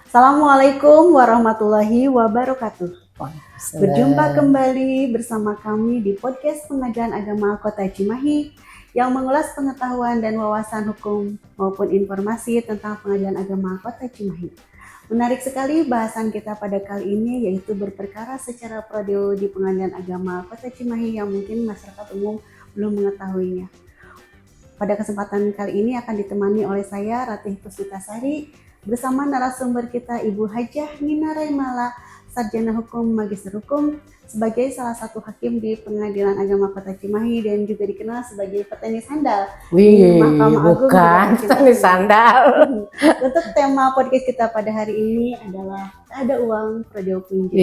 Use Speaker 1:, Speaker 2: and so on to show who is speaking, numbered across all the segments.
Speaker 1: Assalamualaikum warahmatullahi wabarakatuh. Berjumpa kembali bersama kami di podcast Pengadilan Agama Kota Cimahi yang mengulas pengetahuan dan wawasan hukum maupun informasi tentang Pengadilan Agama Kota Cimahi. Menarik sekali bahasan kita pada kali ini, yaitu berperkara secara prodeo di Pengadilan Agama Kota Cimahi yang mungkin masyarakat umum belum mengetahuinya. Pada kesempatan kali ini akan ditemani oleh saya, Ratih Puspitasari, bersama narasumber kita Ibu Hajah Nina Raimala, Sarjana Hukum, Magister Hukum, sebagai salah satu hakim di Pengadilan Agama Kota Cimahi dan juga dikenal sebagai petenis handal di Mahkamah Agung.
Speaker 2: Bukan petenis handal.
Speaker 1: Untuk tema podcast kita pada hari ini adalah ada uang prodeo punjab.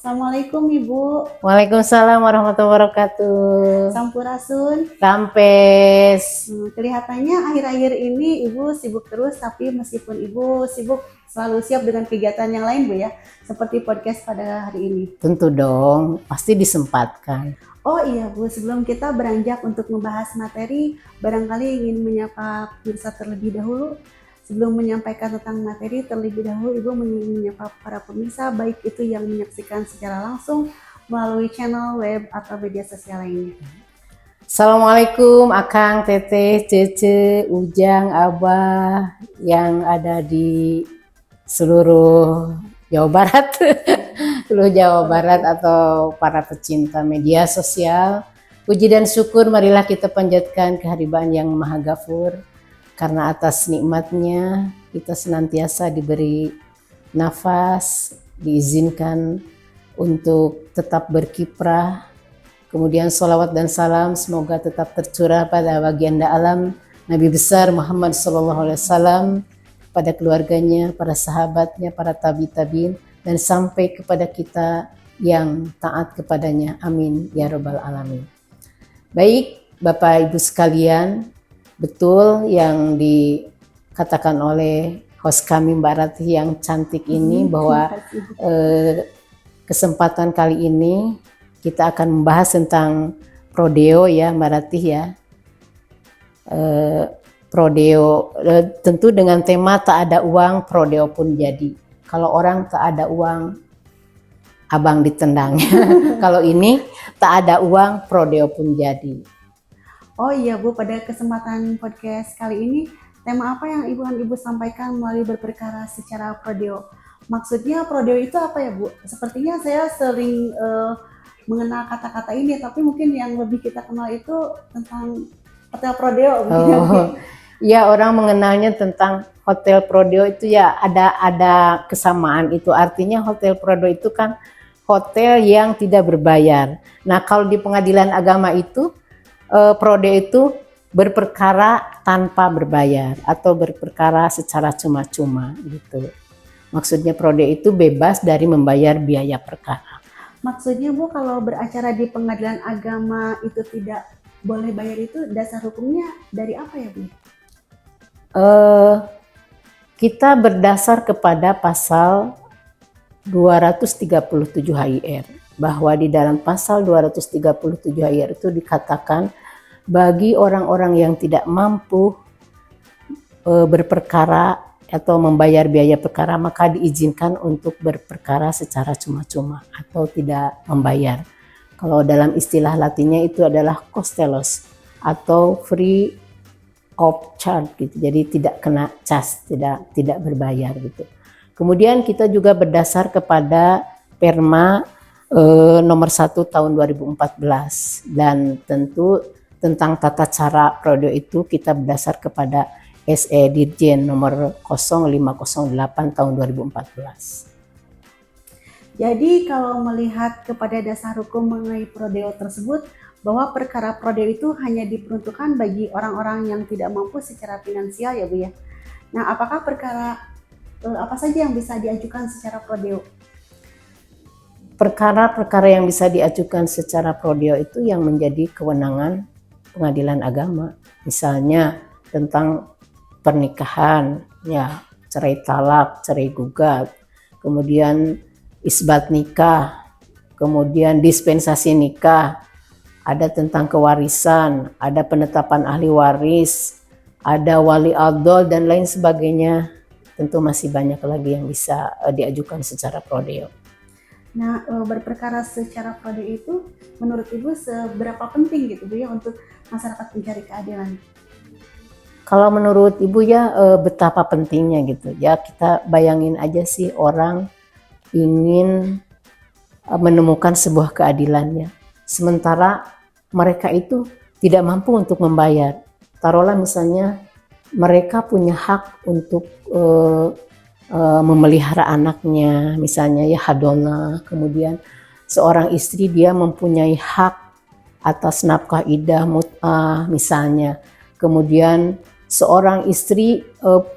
Speaker 1: Assalamualaikum Ibu.
Speaker 2: Waalaikumsalam warahmatullahi wabarakatuh.
Speaker 1: Sampurasun.
Speaker 2: Sampes.
Speaker 1: Kelihatannya akhir-akhir ini Ibu sibuk terus, tapi meskipun Ibu sibuk selalu siap dengan kegiatan yang lain Bu ya, seperti podcast pada hari ini.
Speaker 2: Tentu dong, pasti disempatkan.
Speaker 1: Oh iya Bu, sebelum kita beranjak untuk membahas materi, barangkali ingin menyapa pemirsa terlebih dahulu. Sebelum menyampaikan tentang materi, terlebih dahulu Ibu menyapa para pemirsa, baik itu yang menyaksikan secara langsung melalui channel web atau media sosial lainnya.
Speaker 2: Assalamualaikum Akang, Teteh, Cece, Ujang, Abah yang ada di seluruh Jawa Barat, seluruh Jawa Barat atau para pecinta media sosial. Puji dan syukur marilah kita panjatkan kehadiran yang Maha Ghafur. Karena atas nikmatnya kita senantiasa diberi nafas, diizinkan untuk tetap berkiprah. Kemudian sholawat dan salam semoga tetap tercurah pada baginda alam Nabi besar Muhammad SAW, pada keluarganya, para sahabatnya, para tabi-tabiin, dan sampai kepada kita yang taat kepadanya. Amin ya rabbal alamin. Baik Bapak Ibu sekalian, betul yang dikatakan oleh host kami Mbak Ratih yang cantik ini, bahwa kesempatan kali ini kita akan membahas tentang prodeo ya Mbak Ratih ya. Prodeo tentu dengan tema tak ada uang prodeo pun jadi. Kalau orang tak ada uang abang ditendangnya. Kalau ini tak ada uang prodeo pun jadi.
Speaker 1: Oh iya Bu, pada kesempatan podcast kali ini, tema apa yang Ibu sampaikan melalui berperkara secara prodeo? Maksudnya prodeo itu apa ya Bu? Sepertinya saya sering mengenal kata-kata ini, tapi mungkin yang lebih kita kenal itu tentang hotel prodeo.
Speaker 2: Oh, ya orang mengenalnya tentang hotel prodeo itu ya ada kesamaan itu. Artinya hotel prodeo itu kan hotel yang tidak berbayar. Nah kalau di pengadilan agama itu, prodeo itu berperkara tanpa berbayar atau berperkara secara cuma-cuma gitu. Maksudnya prodeo itu bebas dari membayar biaya perkara.
Speaker 1: Maksudnya Bu, kalau beracara di pengadilan agama itu tidak boleh bayar, itu dasar hukumnya dari apa ya Bu?
Speaker 2: Kita berdasar kepada pasal 237 HIR. Bahwa di dalam pasal 237 HIR itu dikatakan bagi orang-orang yang tidak mampu berperkara atau membayar biaya perkara, maka diizinkan untuk berperkara secara cuma-cuma atau tidak membayar. Kalau dalam istilah Latinnya itu adalah costellos atau free of charge gitu. Jadi tidak kena cas, tidak berbayar gitu. Kemudian kita juga berdasar kepada Perma nomor 1 tahun 2014, dan tentu tentang tata cara prodeo itu kita berdasar kepada SE Dirjen nomor 0508 tahun 2014.
Speaker 1: Jadi kalau melihat kepada dasar hukum mengenai prodeo tersebut, bahwa perkara prodeo itu hanya diperuntukkan bagi orang-orang yang tidak mampu secara finansial ya Bu ya. Nah, apakah perkara apa saja yang bisa diajukan secara prodeo?
Speaker 2: Perkara-perkara yang bisa diajukan secara prodeo itu yang menjadi kewenangan pengadilan agama. Misalnya tentang pernikahan, ya cerai talak, cerai gugat, kemudian isbat nikah, kemudian dispensasi nikah, ada tentang kewarisan, ada penetapan ahli waris, ada wali adol dan lain sebagainya. Tentu masih banyak lagi yang bisa diajukan secara prodeo.
Speaker 1: Nah, berperkara secara prodeo itu menurut Ibu seberapa penting gitu Bu ya untuk masyarakat mencari keadilan?
Speaker 2: Kalau menurut Ibu ya betapa pentingnya gitu ya, kita bayangin aja sih orang ingin menemukan sebuah keadilannya, sementara mereka itu tidak mampu untuk membayar. Taruhlah misalnya mereka punya hak untuk memelihara anaknya, misalnya ya hadona, kemudian seorang istri dia mempunyai hak atas nafkah idah mut'ah misalnya, kemudian seorang istri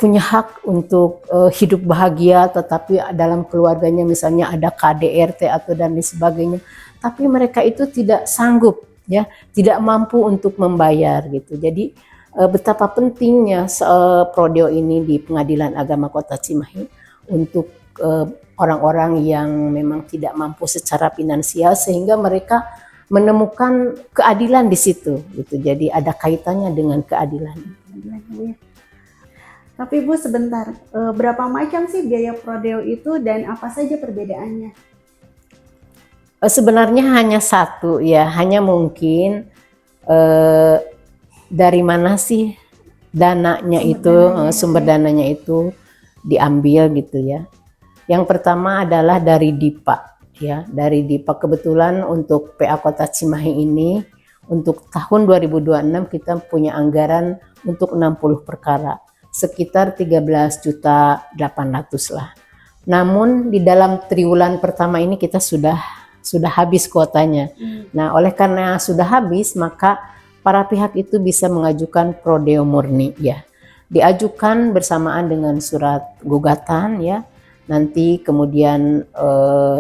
Speaker 2: punya hak untuk hidup bahagia, tetapi dalam keluarganya misalnya ada KDRT atau dan lain sebagainya, tapi mereka itu tidak sanggup ya, tidak mampu untuk membayar gitu. Jadi betapa pentingnya prodeo ini di Pengadilan Agama Kota Cimahi untuk orang-orang yang memang tidak mampu secara finansial, sehingga mereka menemukan keadilan di situ gitu. Jadi ada kaitannya dengan keadilan.
Speaker 1: Tapi Bu sebentar, berapa macam sih biaya prodeo itu dan apa saja perbedaannya?
Speaker 2: Sebenarnya hanya satu ya, hanya mungkin dari mana sih dananya sumber dananya itu diambil gitu ya. Yang pertama adalah dari DIPA ya, dari DIPA. Kebetulan untuk PA Kota Cimahi ini untuk tahun 2026 kita punya anggaran untuk 60 perkara, sekitar 13.800.000 lah. Namun di dalam triwulan pertama ini kita sudah habis kuotanya. Nah, oleh karena sudah habis, maka para pihak itu bisa mengajukan prodeo murni ya. Diajukan bersamaan dengan surat gugatan ya. Nanti kemudian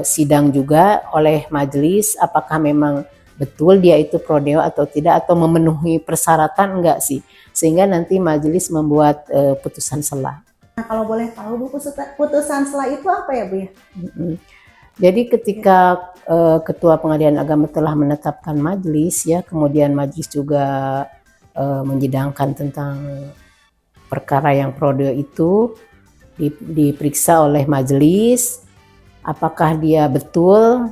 Speaker 2: sidang juga oleh majelis apakah memang betul dia itu prodeo atau tidak, atau memenuhi persyaratan enggak sih. Sehingga nanti majelis membuat putusan sela.
Speaker 1: Nah, kalau boleh tahu Bu, putusan sela itu apa ya Bu ya?
Speaker 2: Jadi ketika Ketua Pengadilan Agama telah menetapkan majelis ya, kemudian majelis juga menyidangkan tentang perkara yang prodeo itu, diperiksa oleh majelis apakah dia betul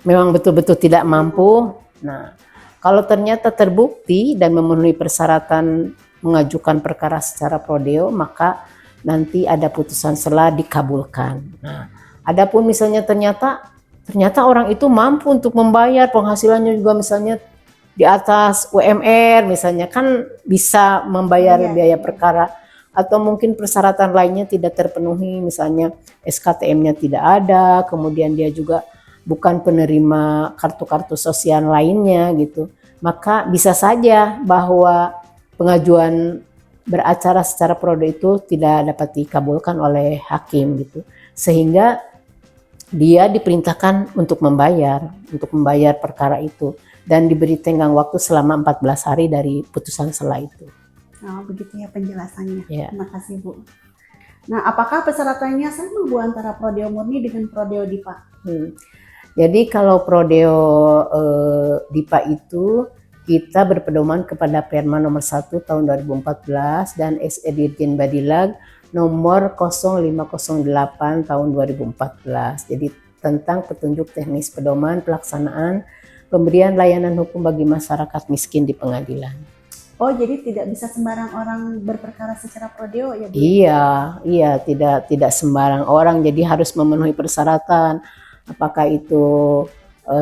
Speaker 2: memang betul-betul tidak mampu. Nah, kalau ternyata terbukti dan memenuhi persyaratan mengajukan perkara secara prodeo, maka nanti ada putusan sela dikabulkan. Nah, adapun misalnya ternyata orang itu mampu untuk membayar, penghasilannya juga misalnya di atas UMR misalnya, kan bisa membayar biaya perkara, atau mungkin persyaratan lainnya tidak terpenuhi, misalnya SKTM-nya tidak ada, kemudian dia juga bukan penerima kartu-kartu sosial lainnya gitu, maka bisa saja bahwa pengajuan beracara secara prodeo itu tidak dapat dikabulkan oleh hakim gitu, sehingga dia diperintahkan untuk membayar perkara itu dan diberi tenggang waktu selama 14 hari dari putusan sela itu.
Speaker 1: Oh, begitu ya penjelasannya.
Speaker 2: Ya.
Speaker 1: Terima kasih Bu. Nah, apakah persyaratannya sama Bu antara prodeo murni dengan prodeo DIPA?
Speaker 2: Jadi kalau prodeo DIPA itu kita berpedoman kepada Perma nomor 1 tahun 2014 dan SE Dirjen Badilag nomor 0508 tahun 2014. Jadi tentang petunjuk teknis pedoman pelaksanaan pemberian layanan hukum bagi masyarakat miskin di pengadilan.
Speaker 1: Oh, jadi tidak bisa sembarang orang berperkara secara prodeo ya Bu?
Speaker 2: Iya, tidak sembarang orang, jadi harus memenuhi persyaratan. Apakah itu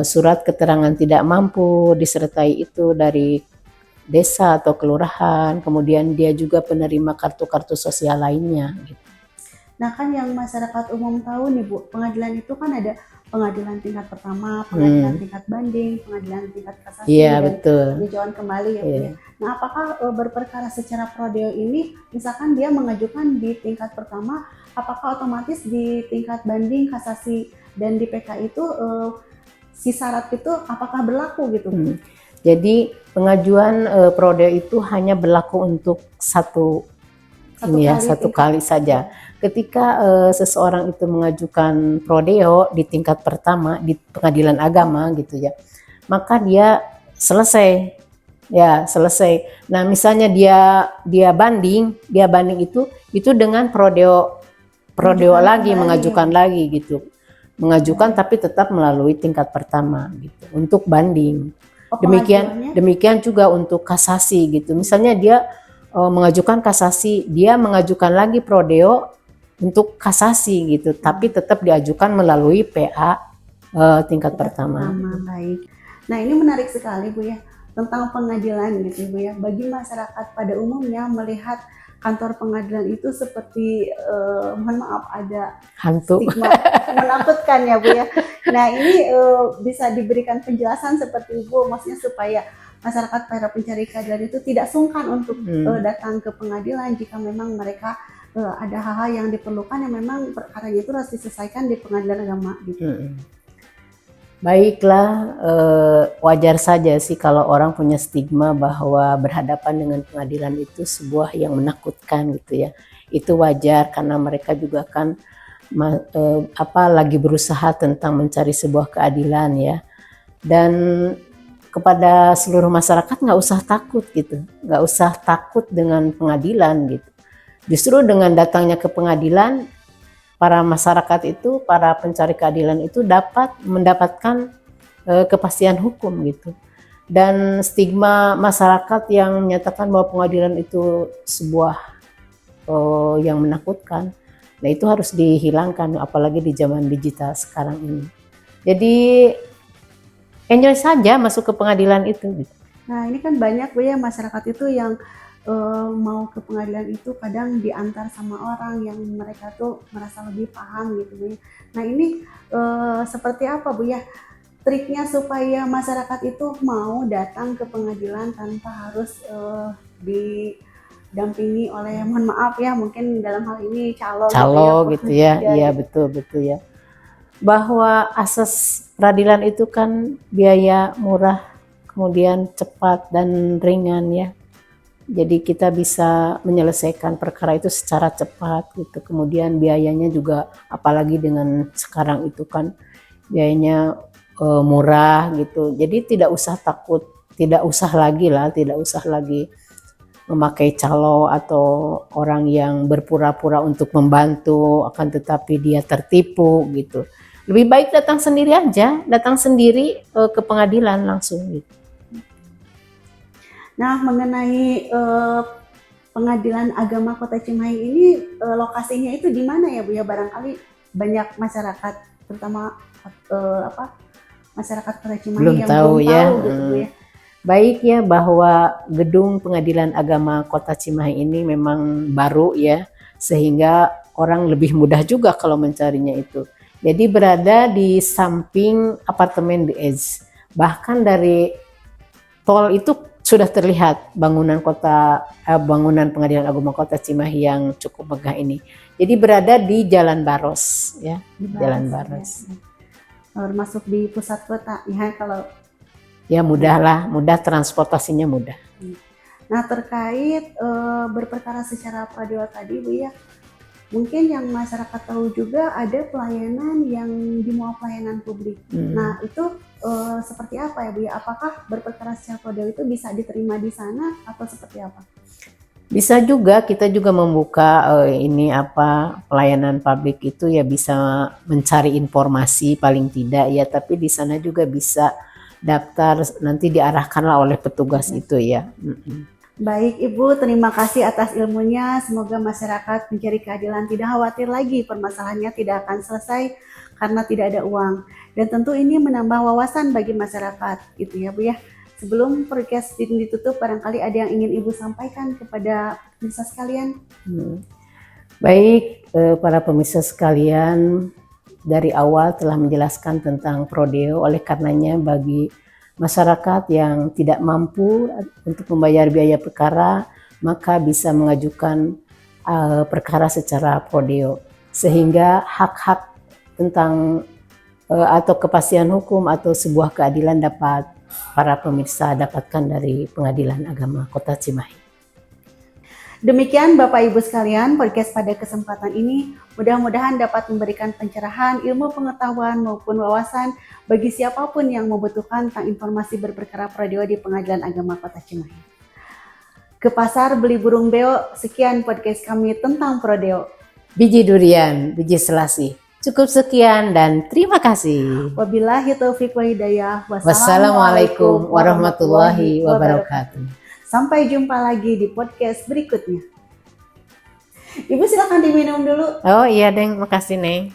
Speaker 2: surat keterangan tidak mampu disertai itu dari desa atau kelurahan, kemudian dia juga penerima kartu-kartu sosial lainnya gitu.
Speaker 1: Nah, kan yang masyarakat umum tahu nih Bu, pengadilan itu kan ada pengadilan tingkat pertama, pengadilan tingkat banding, pengadilan tingkat kasasi,
Speaker 2: Iya,
Speaker 1: dan
Speaker 2: betul.
Speaker 1: peninjauan kembali ya Bu
Speaker 2: Iya.
Speaker 1: ya. Nah, apakah berperkara secara prodeo ini, misalkan dia mengajukan di tingkat pertama, apakah otomatis di tingkat banding, kasasi, dan di PK itu si syarat itu apakah berlaku gitu?
Speaker 2: Jadi pengajuan prodeo itu hanya berlaku untuk satu kali saja. Ketika seseorang itu mengajukan prodeo di tingkat pertama di pengadilan agama gitu ya, maka dia selesai. Nah, misalnya dia banding itu dengan prodeo lagi, mengajukan lagi gitu. Mengajukan tapi tetap melalui tingkat pertama gitu untuk banding. Demikian juga untuk kasasi gitu. Misalnya dia mengajukan kasasi, dia mengajukan lagi prodeo untuk kasasi gitu, tapi tetap diajukan melalui PA tingkat pertama.
Speaker 1: Baik. Nah, ini menarik sekali Bu ya, tentang pengadilan gitu Bu ya. Bagi masyarakat pada umumnya melihat kantor pengadilan itu seperti mohon maaf, ada
Speaker 2: hantu,
Speaker 1: stigma menakutkan ya Bu ya. Nah, ini bisa diberikan penjelasan seperti Ibu, maksudnya supaya masyarakat para pencari keadilan itu tidak sungkan untuk datang ke pengadilan jika memang mereka ada hal-hal yang diperlukan yang memang perkara itu harus diselesaikan di pengadilan agama gitu.
Speaker 2: Baiklah, wajar saja sih kalau orang punya stigma bahwa berhadapan dengan pengadilan itu sebuah yang menakutkan gitu ya. Itu wajar karena mereka juga kan lagi berusaha tentang mencari sebuah keadilan ya. Dan kepada seluruh masyarakat nggak usah takut gitu, nggak usah takut dengan pengadilan gitu. Justru dengan datangnya ke pengadilan, para masyarakat itu, para pencari keadilan itu dapat mendapatkan kepastian hukum gitu. Dan stigma masyarakat yang menyatakan bahwa pengadilan itu sebuah yang menakutkan, nah itu harus dihilangkan, apalagi di zaman digital sekarang ini. Jadi enjoy saja masuk ke pengadilan itu.
Speaker 1: Nah, ini kan banyak Bu ya masyarakat itu yang mau ke pengadilan itu kadang diantar sama orang yang mereka tuh merasa lebih paham gitu Bu ya. Nah, ini seperti apa Bu ya triknya supaya masyarakat itu mau datang ke pengadilan tanpa harus didampingi oleh, mohon maaf ya, mungkin dalam hal ini calo
Speaker 2: gitu ya. Iya, betul ya. Bahwa asas peradilan itu kan biaya murah, kemudian cepat dan ringan ya. Jadi kita bisa menyelesaikan perkara itu secara cepat gitu. Kemudian biayanya juga, apalagi dengan sekarang itu kan biayanya murah gitu. Jadi tidak usah takut, tidak usah lagi memakai calo atau orang yang berpura-pura untuk membantu akan tetapi dia tertipu gitu. Lebih baik datang sendiri aja, ke pengadilan langsung gitu.
Speaker 1: Nah, mengenai pengadilan agama Kota Cimahi ini lokasinya itu di mana ya Bu ya? Barangkali banyak masyarakat, terutama masyarakat Kota Cimahi
Speaker 2: belum
Speaker 1: yang
Speaker 2: tahu
Speaker 1: belum tahu gitu Bu ya.
Speaker 2: Baik ya, bahwa gedung pengadilan agama Kota Cimahi ini memang baru ya, sehingga orang lebih mudah juga kalau mencarinya itu. Jadi berada di samping apartemen The Edge. Bahkan dari tol itu sudah terlihat bangunan pengadilan agama Kota Cimahi yang cukup megah ini. Jadi berada di Jalan Baros ya, Jalan Baros.
Speaker 1: Masuk di pusat kota ya, kalau
Speaker 2: ya mudah transportasinya mudah.
Speaker 1: Nah, terkait berperkara secara pradeo tadi Bu ya, mungkin yang masyarakat tahu juga ada pelayanan yang dimulai pelayanan publik. Nah, itu seperti apa ya Bu ya? Apakah berperkara secara pradeo itu bisa diterima di sana atau seperti apa?
Speaker 2: Bisa juga, kita juga membuka pelayanan publik itu ya, bisa mencari informasi paling tidak ya, tapi di sana juga bisa daftar, nanti diarahkanlah oleh petugas itu ya.
Speaker 1: Baik Ibu, terima kasih atas ilmunya. Semoga masyarakat mencari keadilan tidak khawatir lagi, permasalahannya tidak akan selesai karena tidak ada uang. Dan tentu ini menambah wawasan bagi masyarakat gitu ya Bu ya. Sebelum podcast ini ditutup, barangkali ada yang ingin Ibu sampaikan kepada pemirsa sekalian.
Speaker 2: Baik, para pemirsa sekalian, dari awal telah menjelaskan tentang prodeo. Oleh karenanya bagi masyarakat yang tidak mampu untuk membayar biaya perkara, maka bisa mengajukan perkara secara prodeo, sehingga hak-hak tentang atau kepastian hukum atau sebuah keadilan dapat para pemirsa dapatkan dari Pengadilan Agama Kota Cimahi.
Speaker 1: Demikian Bapak Ibu sekalian, podcast pada kesempatan ini mudah-mudahan dapat memberikan pencerahan, ilmu pengetahuan maupun wawasan bagi siapapun yang membutuhkan tentang informasi berperkara prodeo di Pengadilan Agama Kota Cimahi. Ke pasar beli burung beo, sekian podcast kami tentang prodeo.
Speaker 2: Biji durian, biji selasih. Cukup sekian dan terima kasih.
Speaker 1: Wabillahi taufiq wa hidayah.
Speaker 2: Wassalamualaikum warahmatullahi wabarakatuh.
Speaker 1: Sampai jumpa lagi di podcast berikutnya. Ibu silakan diminum dulu.
Speaker 2: Oh iya Deng, makasih Neng.